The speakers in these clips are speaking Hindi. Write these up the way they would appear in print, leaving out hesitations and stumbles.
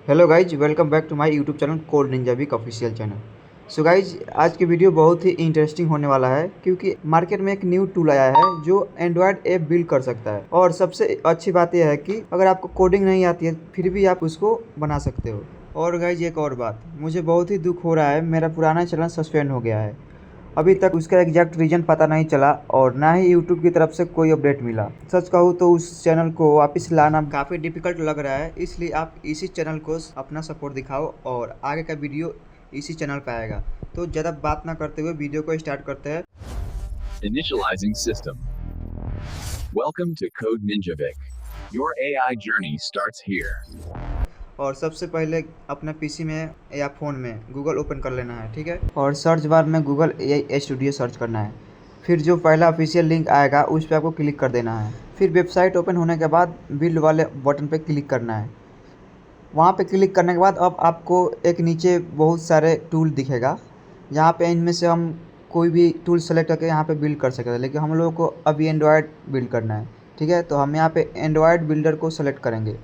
Hello guys, welcome back to my YouTube channel code ninja week official channel. So guys, आज की वीडियो बहुत ही इंटरेस्टिंग होने वाला है क्योंकि मार्केट में एक न्यू टूल आया है जो एंड्रॉयड ऐप बिल्ड कर सकता है। और सबसे अच्छी बात यह है कि अगर आपको कोडिंग नहीं आती है फिर भी आप उसको बना सकते हो। और गाइज, एक और बात, मुझे बहुत ही दुख हो रहा है, मेरा पुराना चैनल सस्पेंड हो गया है। अभी तक उसका एग्जैक्ट रीजन पता नहीं चला और ना ही यूट्यूब की तरफ से कोई अपडेट मिला। सच कहूँ तो उस चैनल को वापस लाना काफ़ी डिफिकल्ट लग रहा है, इसलिए आप इसी चैनल को अपना सपोर्ट दिखाओ और आगे का वीडियो इसी चैनल पे आएगा। तो ज़्यादा बात ना करते हुए वीडियो को स्टार्ट करते हैं। Initializing system. Welcome to Code Ninjavic. Your AI journey starts here. और सबसे पहले अपना पीसी में या फ़ोन में गूगल ओपन कर लेना है, ठीक है। और सर्च बार में गूगल AI स्टूडियो सर्च करना है। फिर जो पहला ऑफिशियल लिंक आएगा उस पर आपको क्लिक कर देना है। फिर वेबसाइट ओपन होने के बाद बिल्ड वाले बटन पे क्लिक करना है। वहाँ पे क्लिक करने के बाद अब आपको एक नीचे बहुत सारे टूल दिखेगा, जहाँ पे इनमें से हम कोई भी टूल सेलेक्ट करके यहाँ पे बिल्ड कर सकते हैं, लेकिन हम लोगों को अभी एंड्रॉयड बिल्ड करना है, ठीक है। तो हम यहाँ पे एंड्रॉयड बिल्डर को सेलेक्ट करेंगे।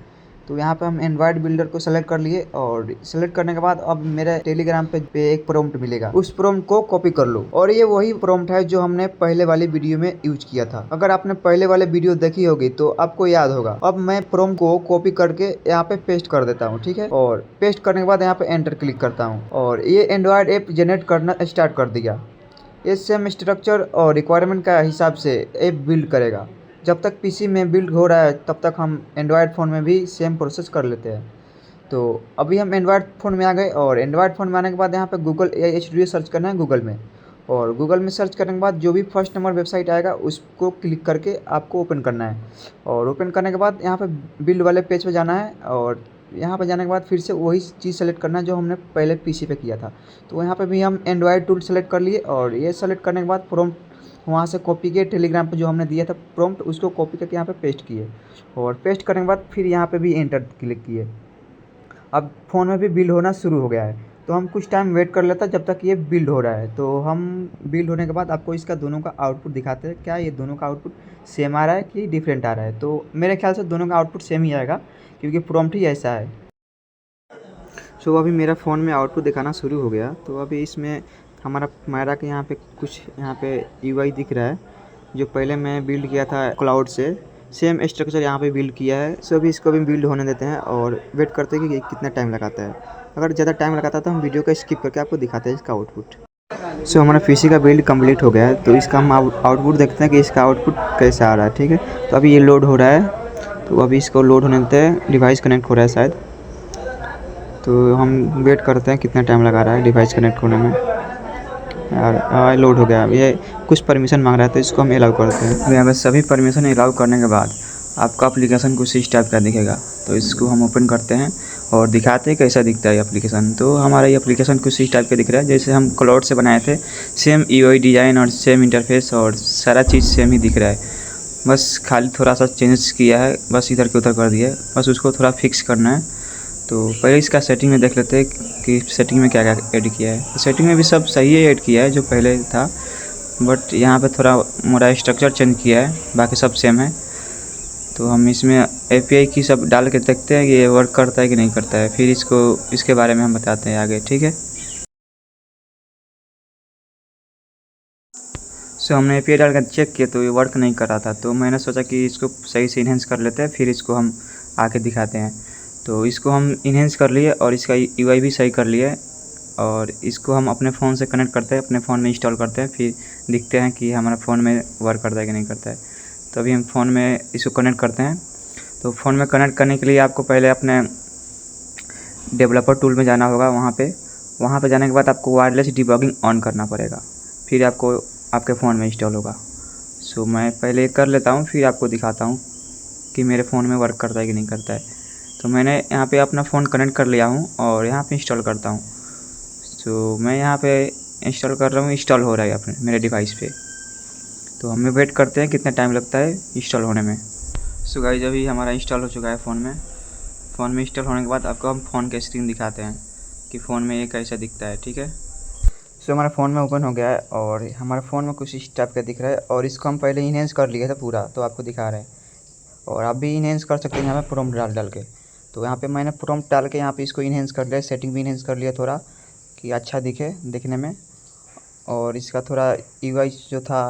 तो यहाँ पे हम एंड्रॉयड बिल्डर को सेलेक्ट कर लिए और सेलेक्ट करने के बाद अब मेरे टेलीग्राम पे एक प्रॉम्प्ट मिलेगा, उस प्रॉम्प्ट को कॉपी कर लो। और ये वही प्रॉम्प्ट है जो हमने पहले वाली वीडियो में यूज किया था। अगर आपने पहले वाले वीडियो देखी होगी तो आपको याद होगा। अब मैं प्रॉम्प्ट को कॉपी करके यहाँ पे पेस्ट कर देता हूँ, ठीक है। और पेस्ट करने के बाद यहाँ पे एंटर क्लिक करता हूँ और ये एंड्रॉयड ऐप जनरेट करना स्टार्ट कर दिया। ये सेम स्ट्रक्चर और रिक्वायरमेंट का हिसाब से ऐप बिल्ड करेगा। जब तक पीसी में बिल्ड हो रहा है तब तक हम एंड्रॉयड फ़ोन में भी सेम प्रोसेस कर लेते हैं। तो अभी हम एंड्रॉयड फ़ोन में आ गए और एंड्रॉयड फ़ोन में आने के बाद यहाँ पे गूगल AI स्टूडियो सर्च करना है गूगल में। और गूगल में सर्च करने के बाद जो भी फर्स्ट नंबर वेबसाइट आएगा उसको क्लिक करके आपको ओपन करना है। और ओपन करने के बाद यहाँ पे बिल्ड वाले पेज पे जाना है और यहाँ पे जाने के बाद फिर से वही चीज़ सेलेक्ट करना है जो हमने पहले पीसी पे किया था। तो यहाँ पे भी हम एंड्रॉयड टूल सेलेक्ट कर लिए और ये सेलेक्ट करने के बाद प्रॉम्प्ट वहाँ से कॉपी किए, टेलीग्राम पे जो हमने दिया था प्रॉम्प्ट उसको कॉपी करके यहाँ पे पेस्ट किए। और पेस्ट करने के बाद फिर यहाँ पे भी एंटर क्लिक किए। अब फ़ोन में भी बिल्ड होना शुरू हो गया है। तो हम कुछ टाइम वेट कर लेता जब तक ये बिल्ड हो रहा है। तो हम बिल्ड होने के बाद आपको इसका दोनों का आउटपुट दिखाते हैं। क्या ये दोनों का आउटपुट सेम आ रहा है कि डिफरेंट आ रहा है? तो मेरे ख्याल से दोनों का आउटपुट सेम ही आएगा क्योंकि प्रॉम्प्ट ही ऐसा है। सो अभी मेरा फ़ोन में आउटपुट दिखाना शुरू हो गया। तो अभी इसमें हमारा मायरा के यहाँ पे कुछ यहाँ पे UI दिख रहा है जो पहले मैं बिल्ड किया था क्लाउड से। सेम स्ट्रक्चर यहाँ पे बिल्ड किया है। सो अभी इसको भी बिल्ड होने देते हैं और वेट करते हैं कि कितना टाइम लगाता है। अगर ज़्यादा टाइम लगाता है तो हम वीडियो को स्किप करके आपको दिखाते हैं इसका आउटपुट। सो हमारा पीसी का बिल्ड कंप्लीट हो गया है। तो इसका हम आउटपुट देखते हैं कि इसका आउटपुट कैसा आ रहा है, ठीक है। तो अभी ये लोड हो रहा है। तो अभी इसको लोड होने देते हैं। डिवाइस कनेक्ट हो रहा है शायद, तो हम वेट करते हैं कितना टाइम लगा रहा है डिवाइस कनेक्ट होने में। यार लोड हो गया। ये कुछ परमिशन मांग रहा है तो इसको हम अलाउ करते हैं। यहाँ पर सभी परमिशन अलाउ करने के बाद आपका एप्लीकेशन कुछ इस टाइप का दिखेगा। तो इसको हम ओपन करते हैं और दिखाते हैं कैसा दिखता है एप्लीकेशन। तो हमारा ये एप्लीकेशन कुछ इस टाइप का दिख रहा है जैसे हम क्लाउड से बनाए थे। सेम UI डिज़ाइन और सेम इंटरफेस और सारा चीज़ सेम ही दिख रहा है। बस खाली थोड़ा सा चेंजेस किया है, बस इधर के उधर कर दिया है, बस उसको थोड़ा फिक्स करना है। तो पहले इसका सेटिंग में देख लेते हैं कि सेटिंग में क्या क्या ऐड किया है। तो सेटिंग में भी सब सही है ऐड किया है जो पहले था, बट यहाँ पे थोड़ा मोड़ा स्ट्रक्चर चेंज किया है, बाकी सब सेम है। तो हम इसमें API की सब डाल के देखते हैं कि ये वर्क करता है कि नहीं करता है, फिर इसके बारे में हम बताते हैं आगे, ठीक है। सो हमने API डाल कर चेक किया तो ये वर्क नहीं कर रहा था। तो मैंने सोचा कि इसको सही से इन्हेंस कर लेते हैं, फिर इसको हम आके दिखाते हैं। तो इसको हम इन्हेंस कर लिए और इसका UI भी सही कर लिए और इसको हम अपने फ़ोन से कनेक्ट करते हैं, अपने फ़ोन में इंस्टॉल करते हैं, फिर देखते हैं कि हमारा फ़ोन में वर्क करता है कि नहीं करता है। तो अभी हम फ़ोन में इसको कनेक्ट करते हैं। तो फ़ोन में कनेक्ट करने के लिए आपको पहले अपने डेवलपर टूल में जाना होगा। वहाँ पे जाने के बाद आपको वायरलेस डिबगिंग ऑन करना पड़ेगा, फिर आपको आपके फ़ोन में इंस्टॉल होगा। सो मैं पहले कर लेता हूँ, फिर आपको दिखाता हूँ कि मेरे फ़ोन में वर्क करता है कि नहीं करता है। तो मैंने यहाँ पे अपना फ़ोन कनेक्ट कर लिया हूँ और यहाँ पे इंस्टॉल करता हूँ। तो मैं यहाँ पे इंस्टॉल कर रहा हूँ, इंस्टॉल हो रहा है अपने मेरे डिवाइस पे। तो हमें वेट करते हैं कितना टाइम लगता है इंस्टॉल होने में। सो गाइस, अभी हमारा इंस्टॉल हो चुका है फ़ोन में इंस्टॉल होने के बाद आपको हम फ़ोन की स्क्रीन दिखाते हैं कि फ़ोन में ये कैसा दिखता है, ठीक है। सो हमारा फ़ोन में ओपन हो गया है और हमारे फ़ोन में कुछ इस टाइप का दिख रहा है और इसको हम पहले इन्हेंस कर लिया था पूरा, तो आपको दिखा रहे हैं। और आप भी इन्हेंस कर सकते हैं यहाँ पे प्रॉम्प्ट डाल के। तो यहाँ पे मैंने प्रॉम्प्ट डाल के यहाँ पे इसको इन्हेंस कर लिया, सेटिंग भी इन्हेंस कर लिया थोड़ा कि अच्छा दिखे देखने में। और इसका थोड़ा यूआई जो था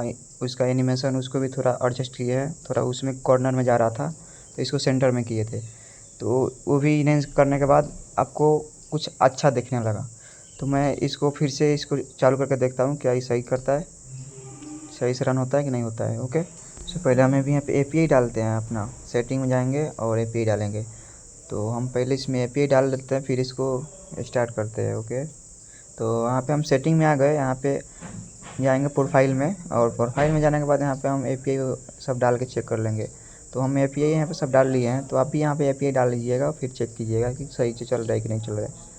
उसका एनिमेशन उसको भी थोड़ा एडजस्ट किए है, थोड़ा उसमें कॉर्नर में जा रहा था तो इसको सेंटर में किए थे। तो वो भी इन्हेंस करने के बाद आपको कुछ अच्छा दिखने लगा। तो मैं इसको फिर से इसको चालू करके देखता हूँ क्या ये सही करता है, सही से रन होता है कि नहीं होता है। ओके, तो पहले हमें भी यहाँ पे एपीआई डालते हैं, अपना सेटिंग में जाएंगे और एपीआई डालेंगे। तो हम पहले इसमें एपीआई डाल लेते हैं फिर इसको स्टार्ट करते हैं। ओके, तो यहाँ पे हम सेटिंग में आ गए, यहाँ पे जाएंगे प्रोफाइल में, और प्रोफाइल में जाने के बाद यहाँ पे हम एपीआई सब डाल के चेक कर लेंगे। तो हम एपीआई यहाँ पे सब डाल लिए हैं, तो आप भी यहाँ पे एपीआई डाल लीजिएगा, फिर चेक कीजिएगा कि सही से चल रहा है कि नहीं चल रहा है।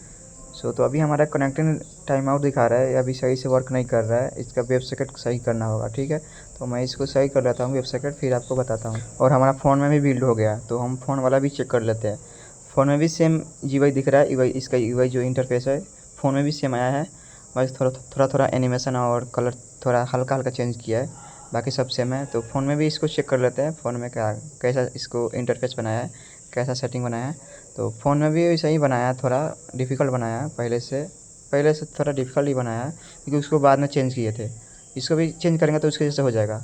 तो अभी हमारा कनेक्टिंग टाइम आउट दिखा रहा है, अभी सही से वर्क नहीं कर रहा है, इसका वेब सॉकेट सही करना होगा। ठीक है, तो मैं इसको सही कर लेता हूँ वेब सॉकेट, फिर आपको बताता हूँ। और हमारा फ़ोन में भी बिल्ड हो गया, तो हम फ़ोन वाला भी चेक कर लेते हैं। फ़ोन में भी सेम यूआई दिख रहा है, यूआई इसका यूआई जो इंटरफेस है फ़ोन में भी सेम आया है, बस थोड़ा एनिमेशन और कलर थोड़ा हल्का हल्का चेंज किया है, बाकी सब सेम है। तो फ़ोन में भी इसको चेक कर लेते हैं, फ़ोन में कैसा इसको इंटरफेस बनाया है, कैसा सेटिंग बनाया है। तो फ़ोन में भी वैसा ही बनाया है, थोड़ा डिफ़िकल्ट बनाया है, पहले से थोड़ा डिफ़िकल्ट ही बनाया है क्योंकि उसको बाद में चेंज किए थे। इसको भी चेंज करेंगे तो उसके जैसे हो जाएगा।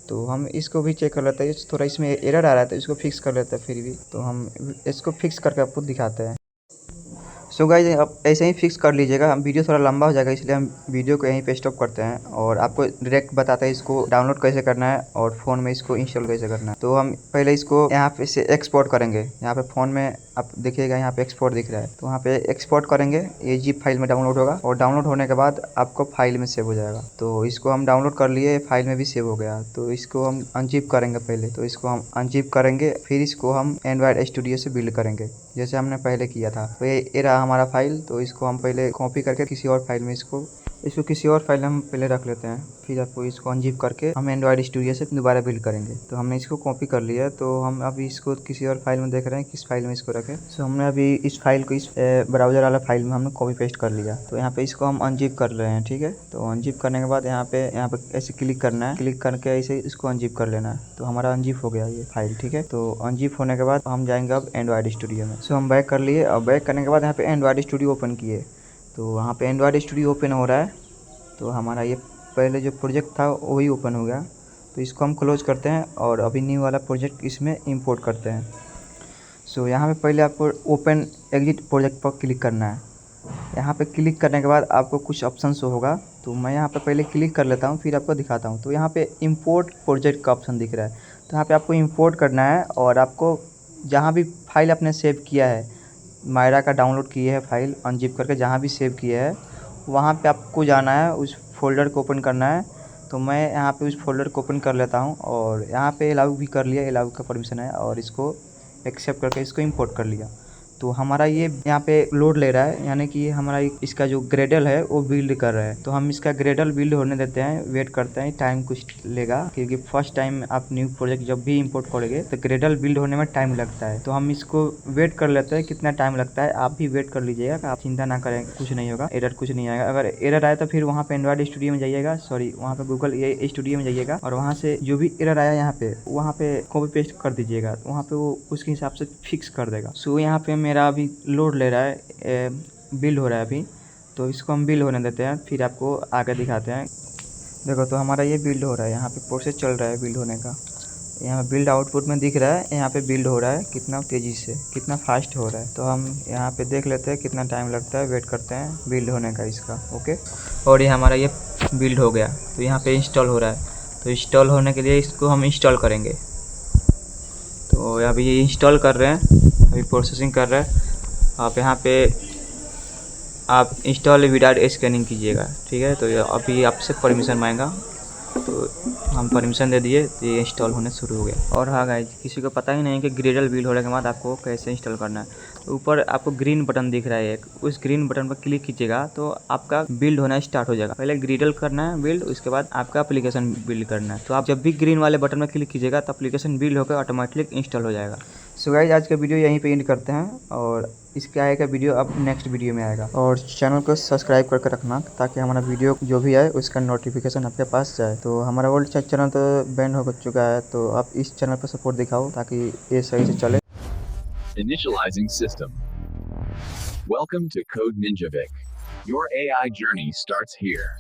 तो हम इसको भी चेक कर लेते हैं, थोड़ा इसमें एरर आ रहा है तो इसको फिक्स कर लेते हैं फिर भी। तो हम इसको फिक्स करके आपको दिखाते हैं। सो गाइस, आप ऐसे ही फिक्स कर लीजिएगा, हम वीडियो थोड़ा लंबा हो जाएगा इसलिए हम वीडियो को यहीं पे स्टॉप करते हैं और आपको डायरेक्ट बताते हैं इसको डाउनलोड कैसे करना है और फ़ोन में इसको इंस्टॉल कैसे करना है। तो हम पहले इसको यहाँ पे से एक्सपोर्ट करेंगे, यहाँ पे फ़ोन में आप देखिएगा यहाँ पे एक्सपोर्ट दिख रहा है, तो वहाँ पे एक्सपोर्ट करेंगे, ये जिप फाइल में डाउनलोड होगा और डाउनलोड होने के बाद आपको फाइल में सेव हो जाएगा। तो इसको हम डाउनलोड कर लिए, फाइल में भी सेव हो गया। तो इसको हम अनजिप करेंगे पहले, तो इसको हम अनजिप करेंगे, फिर इसको हम एंड्रॉयड स्टूडियो से बिल्ड करेंगे जैसे हमने पहले किया था। तो ये रहा हमारा फाइल, तो इसको हम पहले कॉपी करके किसी और फाइल में इसको किसी और फाइल में हम पहले रख लेते हैं, फिर आपको इसको अनजिप करके हम एंड्रॉयड स्टूडियो से दोबारा बिल्ड करेंगे। तो हमने इसको कॉपी कर लिया, तो हम अभी इसको किसी और फाइल में देख रहे हैं किस फाइल में इसको रखें। तो हमने अभी इस फाइल को इस ब्राउज़र वाला फाइल में हमने कॉपी पेस्ट कर लिया। तो यहाँ पे इसको हम अनजिप कर रहे हैं। ठीक है, तो अनजिप करने के बाद यहाँ पे ऐसे क्लिक करना है, क्लिक करके ऐसे इसको अनजिप कर लेना है। तो हमारा अनजिप हो गया ये फाइल। ठीक है, तो अनजिप होने के बाद हम जाएंगे अब एंड्रॉयड स्टूडियो में। सो हम बैक कर लिए, और बैक करने के बाद यहाँ पे एंड्रॉयड स्टूडियो ओपन किए, तो वहाँ पे एंड्रॉयड स्टूडियो ओपन हो रहा है। तो हमारा ये पहले जो प्रोजेक्ट था वही ओपन हो गया, तो इसको हम क्लोज करते हैं और अभी न्यू वाला प्रोजेक्ट इसमें इंपोर्ट करते हैं। सो यहाँ पे पहले आपको ओपन एग्जिट प्रोजेक्ट पर क्लिक करना है। यहाँ पे क्लिक करने के बाद आपको कुछ ऑप्शन शो होगा, तो मैं यहाँ पे पहले क्लिक कर लेता हूँ फिर आपको दिखाता हूँ। तो यहाँ पे इंपोर्ट प्रोजेक्ट का ऑप्शन दिख रहा है, तो यहाँ पे आपको इंपोर्ट करना है और आपको जहाँ भी फाइल आपने सेव किया है, मायरा का डाउनलोड किए है फाइल अनजिप करके, जहाँ भी सेव किया है वहाँ पे आपको जाना है, उस फोल्डर को ओपन करना है। तो मैं यहाँ पे उस फोल्डर को ओपन कर लेता हूँ और यहाँ पे अलाउ भी कर लिया, अलाउ का परमिशन है, और इसको एक्सेप्ट करके इसको इंपोर्ट कर लिया। तो हमारा ये यहाँ पे लोड ले रहा है, यानी कि हमारा इसका जो ग्रेडल है वो बिल्ड कर रहा है। तो हम इसका ग्रेडल बिल्ड होने देते हैं, वेट करते हैं, टाइम कुछ लेगा क्योंकि फर्स्ट टाइम आप न्यू प्रोजेक्ट जब भी इंपोर्ट करोगे तो ग्रेडल बिल्ड होने में टाइम लगता है। तो हम इसको वेट कर लेते हैं, कितना टाइम लगता है आप भी वेट कर लीजिएगा, आप चिंता ना करें, कुछ नहीं होगा, एरर कुछ नहीं आएगा। अगर एरर आए तो फिर वहाँ पे एंड्रॉयड स्टूडियो में जाइएगा, सॉरी वहाँ पे गूगल ए स्टूडियो में जाइएगा और वहाँ से जो भी एरर आया वहाँ पे कॉपी पेस्ट कर दीजिएगा, वहाँ पे वो उसके हिसाब से फिक्स कर देगा। सो यहाँ पे मेरा अभी लोड ले रहा है, बिल्ड हो रहा है अभी, तो इसको हम बिल्ड होने देते हैं फिर आपको आगे दिखाते हैं। देखो, तो हमारा ये बिल्ड हो रहा है, यहाँ पे प्रोसेस चल रहा है बिल्ड होने का, यहाँ बिल्ड आउटपुट में दिख रहा है, यहाँ पे बिल्ड हो रहा है कितना तेज़ी से, कितना फास्ट हो रहा है। तो हम यहाँ पे देख लेते हैं कितना टाइम लगता है, वेट करते हैं बिल्ड होने का इसका। ओके, और ये हमारा ये बिल्ड हो गया, तो यहाँ पे इंस्टॉल हो रहा है। तो इंस्टॉल होने के लिए इसको हम इंस्टॉल करेंगे, तो अभी ये इंस्टॉल कर रहे हैं, अभी प्रोसेसिंग कर रहा है। आप यहाँ पे आप इंस्टॉल विदाउट स्कैनिंग कीजिएगा, ठीक है। तो अभी आपसे परमिशन मांगेगा, तो हम परमिशन दे दिए, तो ये इंस्टॉल होने शुरू हो गया। और हाँ गाइज, किसी को पता ही नहीं कि ग्रेडल बिल्ड होने के बाद आपको कैसे इंस्टॉल करना है। तो ऊपर आपको ग्रीन बटन दिख रहा है एक, उस ग्रीन बटन पर क्लिक कीजिएगा तो आपका बिल्ड होना स्टार्ट हो जाएगा। पहले ग्रेडल करना है बिल्ड, उसके बाद आपका एप्लीकेशन बिल्ड करना है। तो आप जब भी ग्रीन वाले बटन में क्लिक कीजिएगा तो एप्लीकेशन बिल्ड होकर ऑटोमेटिक इंस्टॉल हो जाएगा। सो गाइज, आज का वीडियो यहीं पे एंड करते हैं, और इसके आगे का वीडियो अब नेक्स्ट वीडियो में आएगा। और चैनल को सब्सक्राइब करके रखना ताकि हमारा वीडियो जो भी आए उसका नोटिफिकेशन आपके पास जाए। तो हमारा ओल्ड चैनल तो बैन हो चुका है, तो आप इस चैनल पर सपोर्ट दिखाओ ताकि ये सही से चले। Initializing system. Welcome to Code Ninja Vic. Your AI journey starts here.